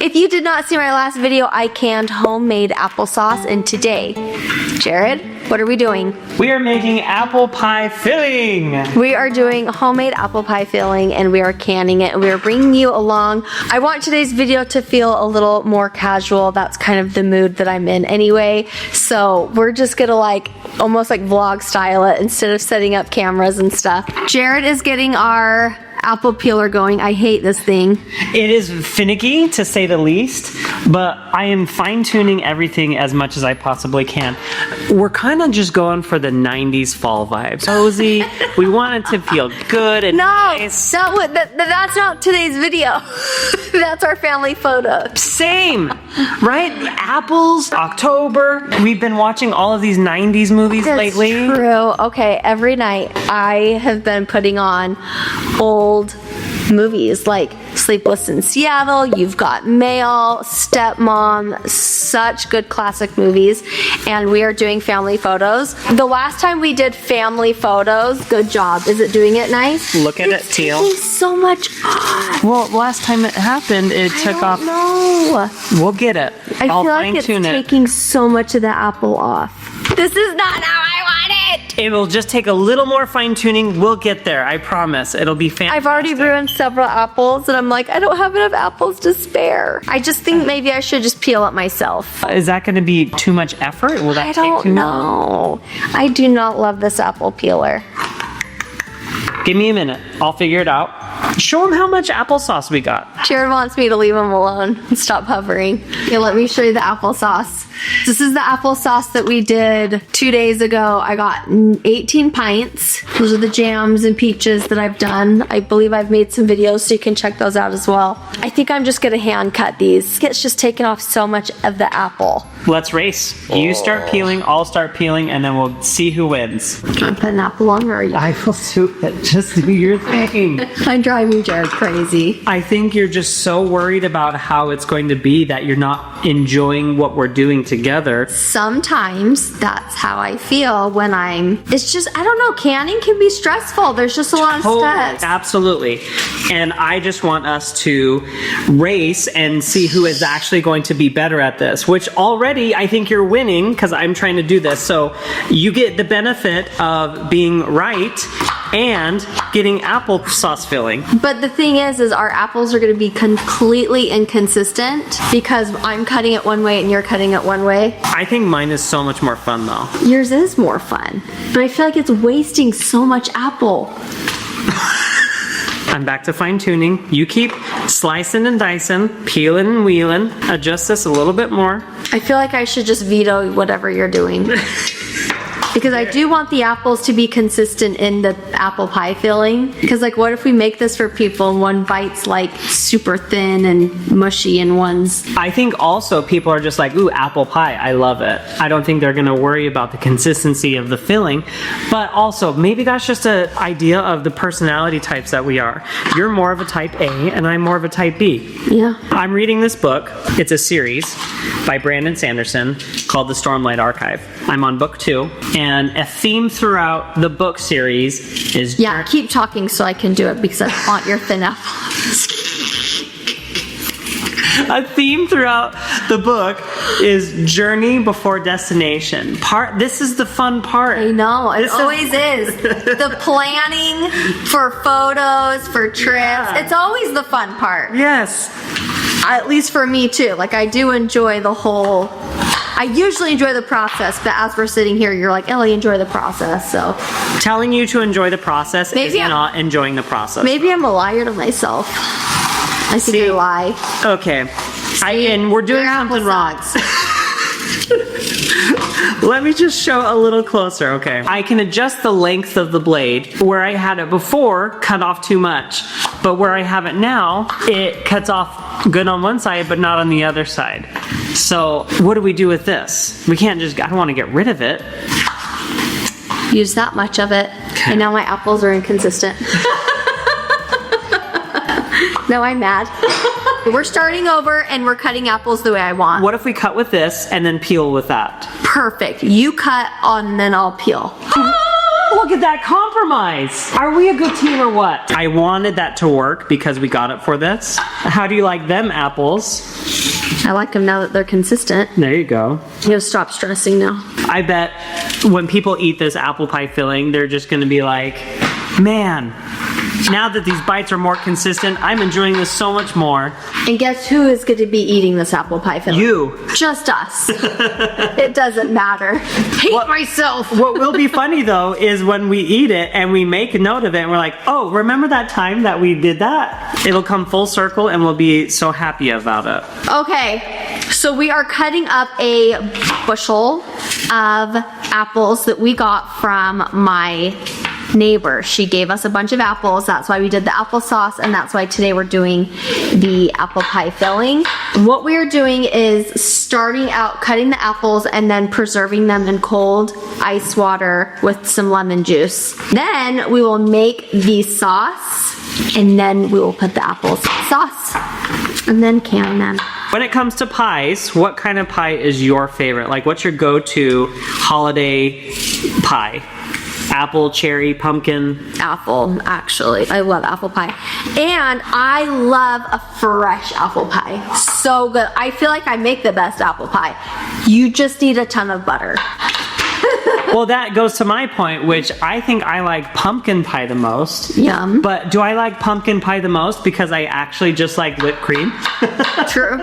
If you did not see my last video, I canned homemade applesauce, and today, Jared, what are we doing? We are making apple pie filling. We are doing homemade apple pie filling, and we are canning it, and we are bringing you along. I want today's video to feel a little more casual. That's kind of the mood that I'm in anyway. So we're just gonna almost like vlog style it instead of setting up cameras and stuff. Jared is getting our apple peeler going. I hate this thing. It is finicky to say the least, but I am fine-tuning everything as much as I possibly can. We're kind of just going for the 90s fall vibes. Cozy. We want it to feel good and nice. That's not today's video. That's our family photo. Same, right? Apples, October. We've been watching all of these 90s movies lately. True. Okay, every night I have been putting on old movies like Sleepless in Seattle, You've Got Mail, Stepmom, such good classic movies, and we are doing family photos. The last time we did family photos, good job. Is it doing it nice? Look at it, Teal. It's so much off. Well, last time it happened, it took off. No. We'll get it. I'll feel like it's taking so much of the apple off. This is not how I want it. It will just take a little more fine tuning. We'll get there. I promise. It'll be fantastic. I've already ruined several apples, and I'm like, I don't have enough apples to spare. I just think maybe I should just peel it myself. Is that going to be too much effort? Will that I take don't too know. I do not love this apple peeler. Give me a minute. I'll figure it out. Show them how much applesauce we got. Jared wants me to leave him alone and stop hovering. Here, let me show you the applesauce. This is the applesauce that we did 2 days ago. I got 18 pints. Those are the jams and peaches that I've done. I believe I've made some videos, so you can check those out as well. I think I'm just gonna hand cut these. It's just taken off so much of the apple. Let's race. You start peeling, I'll start peeling, and then we'll see who wins. Do you want to put an apple on, or are you? I will do it. Just do your thing. I'm driving Jared crazy. I think you're just so worried about how it's going to be that you're not enjoying what we're doing together. Sometimes that's how I feel when it's just, I don't know, canning can be stressful. There's just a lot of steps. Absolutely. And I just want us to race and see who is actually going to be better at this, which already I think you're winning because I'm trying to do this. So you get the benefit of being right and getting applesauce filling. But the thing is our apples are going to be completely inconsistent because I'm cutting it one way and you're cutting it one way. I think mine is so much more fun though. Yours is more fun, but I feel like it's wasting so much apple. I'm back to fine tuning. You keep slicing and dicing, peeling and wheeling. Adjust this a little bit more. I feel like I should just veto whatever you're doing. Because I do want the apples to be consistent in the apple pie filling. Because what if we make this for people and one bite's super thin and mushy and one's... I think also people are just like, ooh, apple pie, I love it. I don't think they're gonna worry about the consistency of the filling. But also, maybe that's just an idea of the personality types that we are. You're more of a type A and I'm more of a type B. Yeah. I'm reading this book. It's a series by Brandon Sanderson called The Stormlight Archive. I'm on book 2. And a theme throughout the book series is... Yeah, keep talking so I can do it because I want your thin apples. A theme throughout the book is journey before destination. This is the fun part. I know, it always is. The planning for photos, for trips, it's always the fun part. Yes. At least for me too. I do enjoy the whole... I usually enjoy the process, but as we're sitting here, you're like, Ellie, enjoy the process, so. Telling you to enjoy the process is not enjoying the process. Maybe I'm a liar to myself. I think I lie. Okay. And we're doing something wrong. Let me just show a little closer, okay? I can adjust the length of the blade. Where I had it before, cut off too much. But where I have it now, it cuts off good on one side, but not on the other side. So what do we do with this? We can't just, I don't want to get rid of it. Use that much of it. Okay. And now my apples are inconsistent. No, I'm mad. We're starting over and we're cutting apples the way I want. What if we cut with this and then peel with that? Perfect. You cut on, then I'll peel. Look at that compromise. Are we a good team or what? I wanted that to work because we got it for this. How do you like them apples? I like them now that they're consistent. There you go. You'll stop stressing now. I bet when people eat this apple pie filling, they're just gonna be like, man, now that these bites are more consistent, I'm enjoying this so much more. And guess who is going to be eating this apple pie filling? You. Just us. It doesn't matter. Hate myself. What will be funny though is when we eat it and we make a note of it and we're like, oh, remember that time that we did that? It'll come full circle and we'll be so happy about it. Okay, so we are cutting up a bushel of apples that we got from my neighbor. She gave us a bunch of apples. That's why we did the applesauce, and that's why today we're doing the apple pie filling. What we are doing is starting out cutting the apples and then preserving them in cold ice water with some lemon juice. Then we will make the sauce, and then we will put the apples in sauce and then can them. When it comes to pies, what kind of pie is your favorite? Like, what's your go-to holiday pie? Apple, cherry, pumpkin? Apple, actually. I love apple pie. And I love a fresh apple pie. So good. I feel like I make the best apple pie. You just need a ton of butter. Well, that goes to my point, which I think I like pumpkin pie the most. Yum. But do I like pumpkin pie the most because I actually just like whipped cream? True.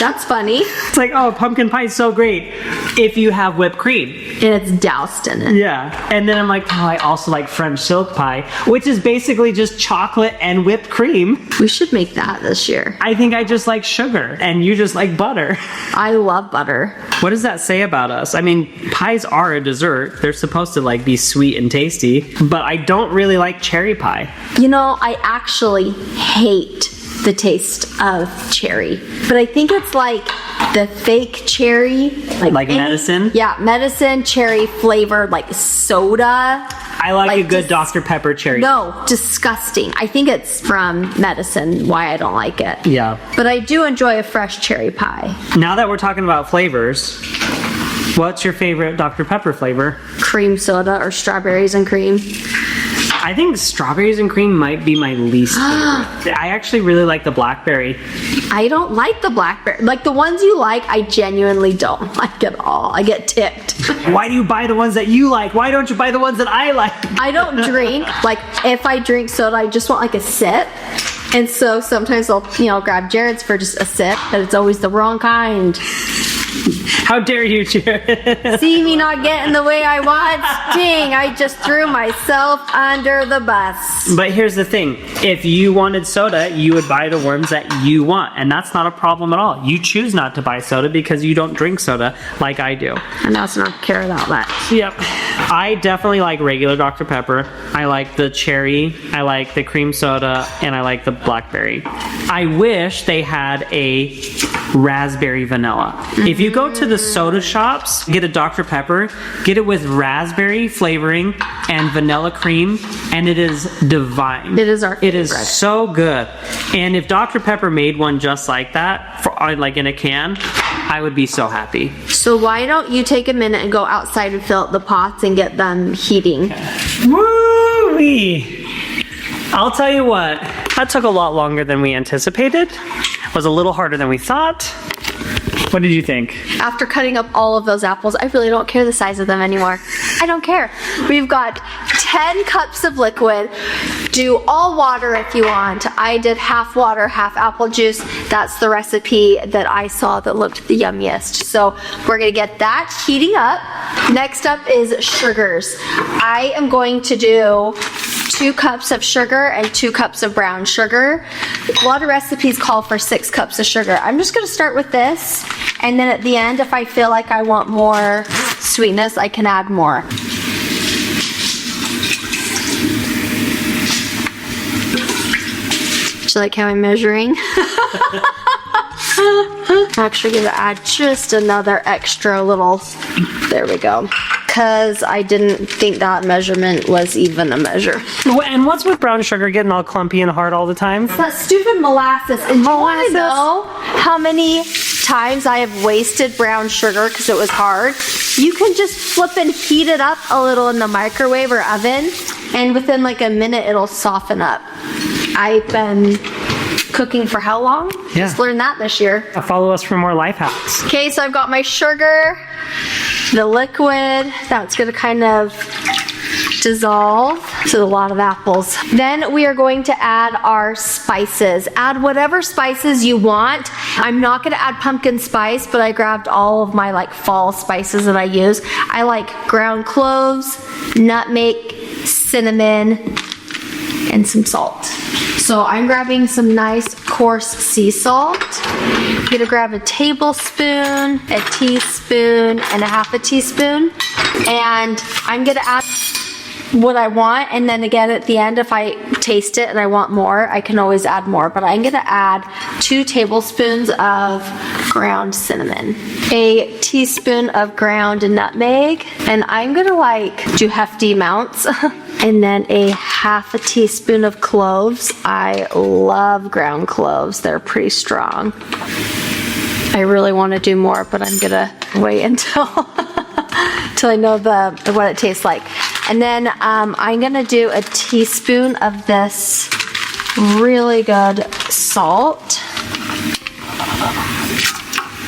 That's funny. It's like, oh, pumpkin pie is so great if you have whipped cream. And it's doused in it. Yeah. And then I'm like, oh, I also like French silk pie, which is basically just chocolate and whipped cream. We should make that this year. I think I just like sugar and you just like butter. I love butter. What does that say about us? I mean, pies are a dessert. They're supposed to like be sweet and tasty, but I don't really like cherry pie. You know, I actually hate the taste of cherry, but I think it's like the fake cherry, like medicine. Yeah, medicine cherry flavored like soda. I like a good Dr. Pepper cherry. No, disgusting. I think it's from medicine why I don't like it. Yeah. But I do enjoy a fresh cherry pie. Now that we're talking about flavors, what's your favorite Dr. Pepper flavor? Cream soda or strawberries and cream. I think strawberries and cream might be my least favorite. I actually really like the blackberry. I don't like the blackberry. Like the ones you like, I genuinely don't like at all. I get ticked. Why do you buy the ones that you like? Why don't you buy the ones that I like? I don't drink. Like if I drink soda, I just want like a sip. And so sometimes I'll, grab Jared's for just a sip, but it's always the wrong kind. How dare you, Jared? See me not getting the way I want? Dang, I just threw myself under the bus. But here's the thing. If you wanted soda, you would buy the ones that you want. And that's not a problem at all. You choose not to buy soda because you don't drink soda like I do. And that's not care about that. Yep. I definitely like regular Dr. Pepper. I like the cherry. I like the cream soda. And I like the blackberry. I wish they had a raspberry vanilla. If you go to the soda shops, get a Dr. Pepper, get it with raspberry flavoring and vanilla cream, and it is divine. It is our favorite. It is so good. And if Dr. Pepper made one just like that, like in a can, I would be so happy. So why don't you take a minute and go outside and fill up the pots and get them heating? Woo-wee! I'll tell you what, that took a lot longer than we anticipated. It was a little harder than we thought. What did you think? After cutting up all of those apples, I really don't care the size of them anymore. I don't care. We've got 10 cups of liquid. Do all water if you want. I did half water, half apple juice. That's the recipe that I saw that looked the yummiest. So we're gonna get that heating up. Next up is sugars. I am going to do 2 cups of sugar and 2 cups of brown sugar. A lot of recipes call for 6 cups of sugar. I'm just gonna start with this, and then at the end, if I feel like I want more sweetness, I can add more. Do you like how I'm measuring? Actually gonna add just another extra little, there we go. Because I didn't think that measurement was even a measure. And what's with brown sugar getting all clumpy and hard all the time? That stupid molasses. And do you want to know how many times I have wasted brown sugar because it was hard. You can just flip and heat it up a little in the microwave or oven, and within like a minute it'll soften up. I've been cooking for how long? Yeah. Just learned that this year. Follow us for more life hacks. Okay, so I've got my sugar, the liquid, that's gonna kind of dissolve. So a lot of apples. Then we are going to add our spices. Add whatever spices you want. I'm not gonna add pumpkin spice, but I grabbed all of my like fall spices that I use. I like ground cloves, nutmeg, cinnamon, and some salt. So I'm grabbing some nice coarse sea salt. I'm gonna grab a tablespoon, a teaspoon, and a half a teaspoon. And I'm gonna add what I want, and then again at the end, if I taste it and I want more, I can always add more. But I'm gonna add 2 tablespoons of ground cinnamon, a teaspoon of ground nutmeg, and I'm gonna like do hefty amounts. And then a half a teaspoon of cloves. I love ground cloves. They're pretty strong. I really want to do more, but I'm gonna wait until till I know what it tastes like. And then I'm gonna do a teaspoon of this really good salt.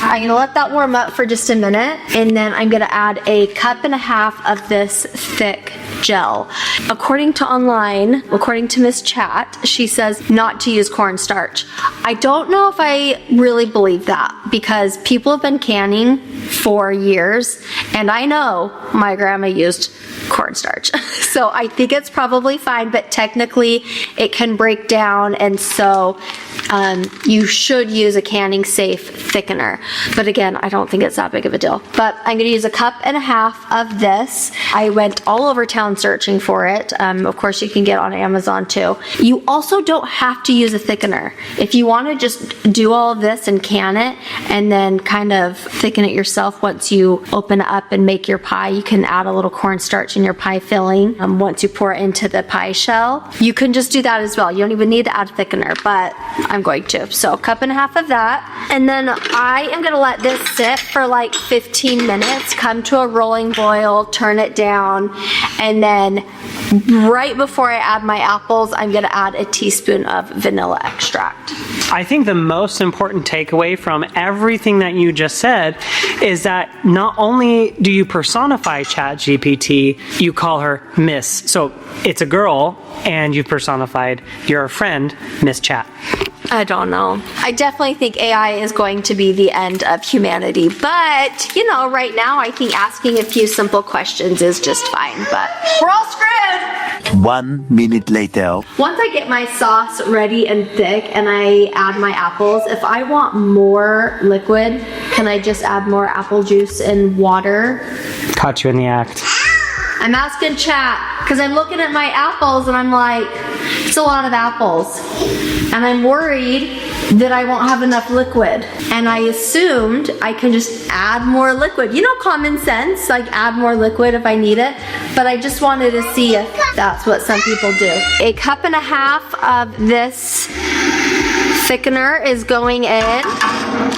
I'm gonna let that warm up for just a minute, and then I'm gonna add a cup and a half of this thick gel. According to online, according to Miss Chat, she says not to use cornstarch. I don't know if I really believe that, because people have been canning for years, and I know my grandma used cornstarch. So I think it's probably fine, but technically it can break down, and so you should use a canning safe thickener. But again, I don't think it's that big of a deal. But I'm gonna use a cup and a half of this. I went all over town searching for it. Of course, you can get on Amazon too. You also don't have to use a thickener. If you wanna just do all of this and can it, and then kind of thicken it yourself once you open it up and make your pie, you can add a little cornstarch in your pie filling once you pour it into the pie shell. You can just do that as well. You don't even need to add thickener, but I'm going to. So a cup and a half of that. And then I am gonna let this sit for like 15 minutes, come to a rolling boil, turn it down, and then right before I add my apples, I'm gonna add a teaspoon of vanilla extract. I think the most important takeaway from everything that you just said is that not only do you personify ChatGPT, you call her Miss. So it's a girl, and you've personified your friend, Miss Chat. I don't know. I definitely think AI is going to be the end of humanity. But, you know, right now I think asking a few simple questions is just fine. But we're all screwed! 1 minute later. Once I get my sauce ready and thick and I add my apples, if I want more liquid, can I just add more apple juice and water? Caught you in the act. I'm asking Chat because I'm looking at my apples and I'm like, it's a lot of apples. And I'm worried that I won't have enough liquid. And I assumed I can just add more liquid. You know, common sense, like add more liquid if I need it. But I just wanted to see if that's what some people do. A cup and a half of this thickener is going in.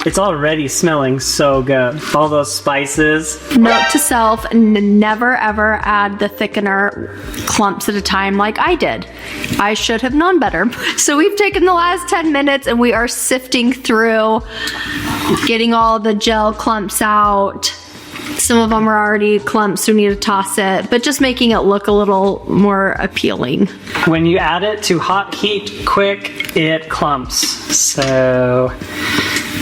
It's already smelling so good. All those spices. Note to self, never ever add the thickener clumps at a time like I did. I should have known better. So we've taken the last 10 minutes and we are sifting through, getting all the gel clumps out. Some of them are already clumps, so we need to toss it, but just making it look a little more appealing. When you add it to hot heat quick, it clumps. So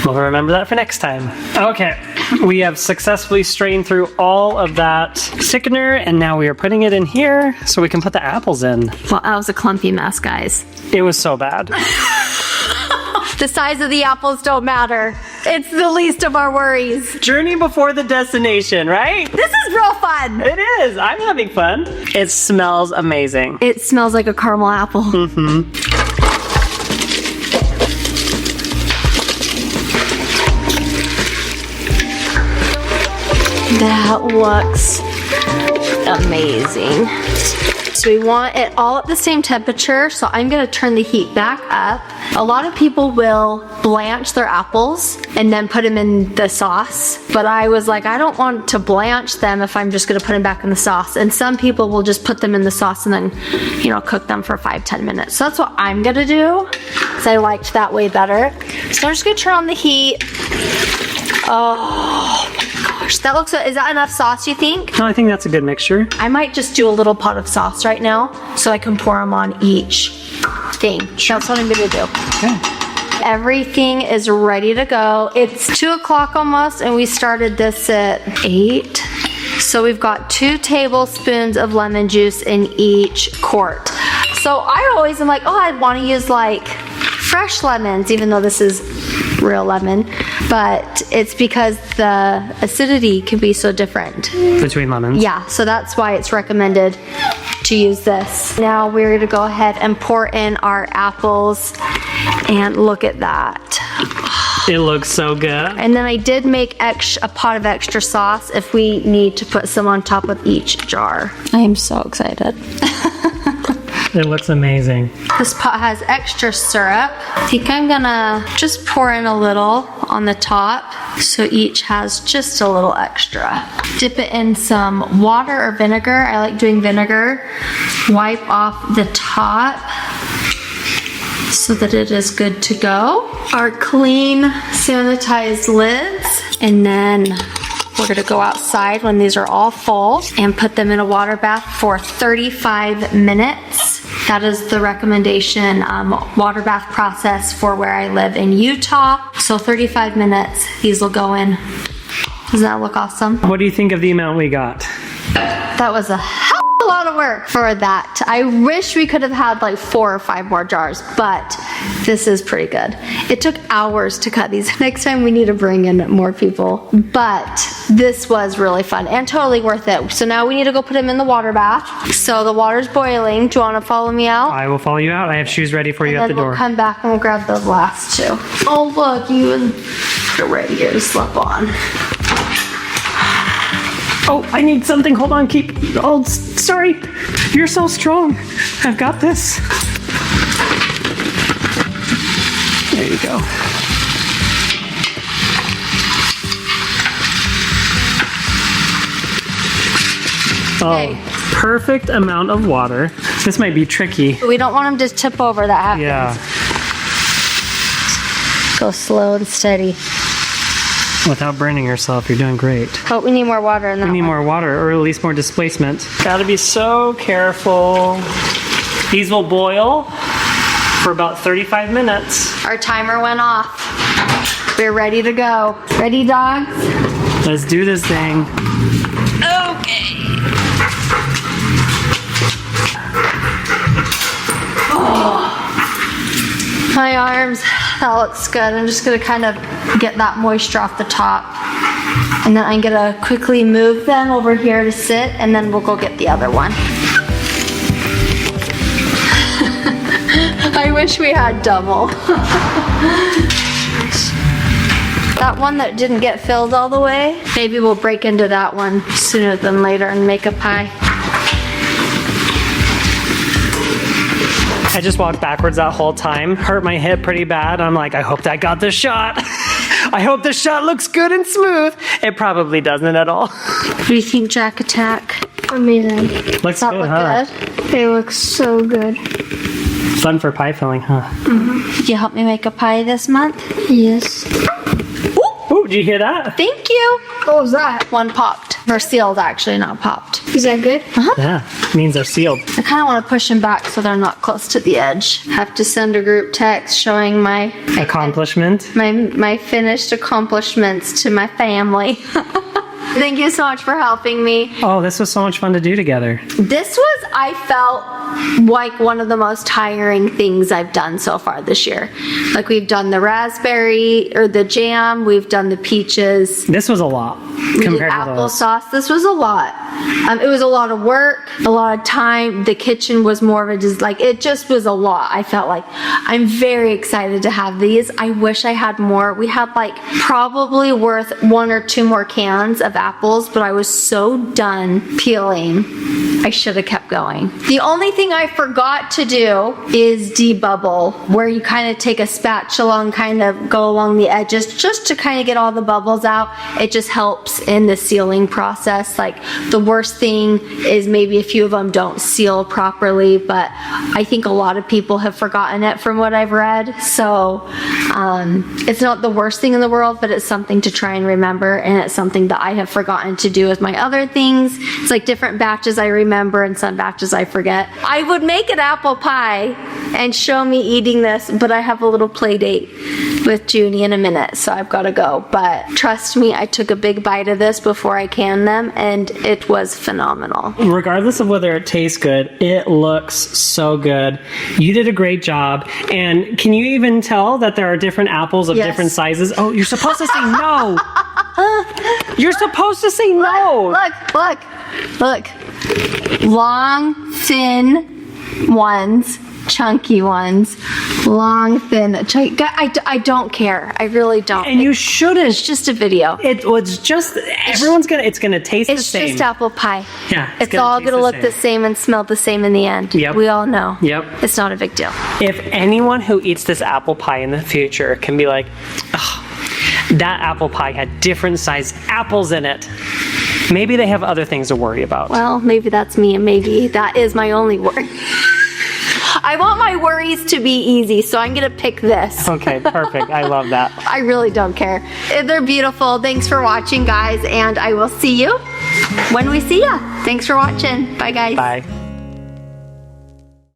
we'll remember that for next time. Okay, we have successfully strained through all of that thickener, and now we are putting it in here so we can put the apples in. Well, that was a clumpy mess, guys. It was so bad. The size of the apples don't matter. It's the least of our worries. Journey before the destination, right? This is real fun. It is. I'm having fun. It smells amazing. It smells like a caramel apple. Mm-hmm. That looks amazing. So we want it all at the same temperature, so I'm gonna turn the heat back up. A lot of people will blanch their apples and then put them in the sauce, but I was like, I don't want to blanch them if I'm just gonna put them back in the sauce. And some people will just put them in the sauce and then, you know, cook them for 5-10 minutes. So that's what I'm gonna do, because I liked that way better. So I'm just gonna turn on the heat. Oh my gosh, that looks, is that enough sauce, you think? No, I think that's a good mixture. I might just do a little pot of sauce right now so I can pour them on each thing. That's what I'm gonna do. Okay. Everything is ready to go. It's 2 o'clock almost, and we started this at 8. So we've got 2 tablespoons of lemon juice in each quart. So I always am like, oh, I want to use like fresh lemons, even though this is real lemon, but it's because the acidity can be so different Between lemons. Yeah, so that's why it's recommended to use this. Now we're gonna go ahead and pour in our apples, and look at that. It looks so good. And then I did make a pot of extra sauce if we need to put some on top of each jar. I am so excited. It looks amazing. This pot has extra syrup. I think I'm gonna just pour in a little on the top so each has just a little extra. Dip it in some water or vinegar. I like doing vinegar. Wipe off the top so that it is good to go. Our clean sanitized lids, and then we're gonna go outside when these are all full and put them in a water bath for 35 minutes. That is the recommendation water bath process for where I live in Utah. So 35 minutes, these will go in. Doesn't that look awesome? What do you think of the amount we got? That was a hell of a lot of work for that. I wish we could have had like 4 or 5 more jars, but this is pretty good. It took hours to cut these. Next time we need to bring in more people, but this was really fun and totally worth it. So now we need to go put them in the water bath. So the water's boiling. Do you want to follow me out? I will follow you out. I have shoes ready for you And at the then we'll door. come back and we'll grab the last 2. Oh look, you and put it right here to slip on. Oh, I need something. Hold on, oh, sorry. You're so strong. I've got this. There you go. Okay. Oh, perfect amount of water. This might be tricky. We don't want them to tip over, that happens. Yeah, Go slow and steady. without burning yourself, you're doing great. But we need more water in that We need one. more water, or at least more displacement. Gotta be so careful. These will boil for about 35 minutes. Our timer went off. We're ready to go. Ready, dogs? Let's do this thing. Okay. Oh. My arms, that looks good. I'm just gonna kind of get that moisture off the top. And then I'm gonna quickly move them over here to sit, and then we'll go get the other one. I wish we had double. That one that didn't get filled all the way, maybe we'll break into that one sooner than later and make a pie. I just walked backwards that whole time, hurt my hip pretty bad. I'm like, I hope that got the shot. I hope the shot looks good and smooth. It probably doesn't at all. What do you think, Jack Attack? Amazing. Looks Does that good, look huh? good? It looks so good. Fun for pie filling, huh? Did you help me make a pie this month? Yes. Ooh, did you hear that? Thank you. What was that? One popped. Or sealed, actually, not popped. Is that good? Yeah, means they're sealed. I kind of want to push them back so they're not close to the edge. Have to send a group text showing my Accomplishment. my finished accomplishments to my family. Thank you so much for helping me. Oh, this was so much fun to do together. This was, I felt like one of the most tiring things I've done so far this year. Like we've done the raspberry or the jam, we've done the peaches. This was a lot We did compared to those. applesauce. This was a lot. It was a lot of work, a lot of time. The kitchen was more of a it just was a lot. I felt like I'm very excited to have these. I wish I had more. We had like probably worth 1 or 2 more cans of apples, but I was so done peeling. I should have kept going. The only thing I forgot to do is debubble, where you kind of take a spatula and kind of go along the edges just to kind of get all the bubbles out. It just helps in the sealing process. Like, the worst thing is maybe a few of them don't seal properly, but I think a lot of people have forgotten it from what I've read. So it's not the worst thing in the world, but it's something to try and remember, and it's something that I have forgotten to do with my other things. It's like different batches I remember and some batches I forget. I would make an apple pie and show me eating this, but I have a little play date with Junie in a minute, so I've got to go. But trust me, I took a big bite of this before I canned them, and it was phenomenal. Regardless of whether it tastes good, it looks so good. You did a great job. And can you even tell that there are different apples of Yes. different sizes? Oh, you're supposed to say no. You're supposed to say no. Look. Long, thin ones, chunky ones. Long, thin, chunky. I don't care. I really don't. And you shouldn't. It's just a video. It's just, it's gonna taste the same. It's just apple pie. Yeah, It's gonna all taste gonna the look the same and smell the same in the end. Yep. We all know. Yep. It's not a big deal. If anyone who eats this apple pie in the future can be like, "Ugh, that apple pie had different sized apples in it," maybe they have other things to worry about. Well, maybe that's me, and maybe that is my only worry. I want my worries to be easy, so I'm gonna pick this. Okay, perfect. I love that. I really don't care. They're beautiful. Thanks for watching, guys, and I will see you when we see ya. Thanks for watching. Bye, guys. Bye.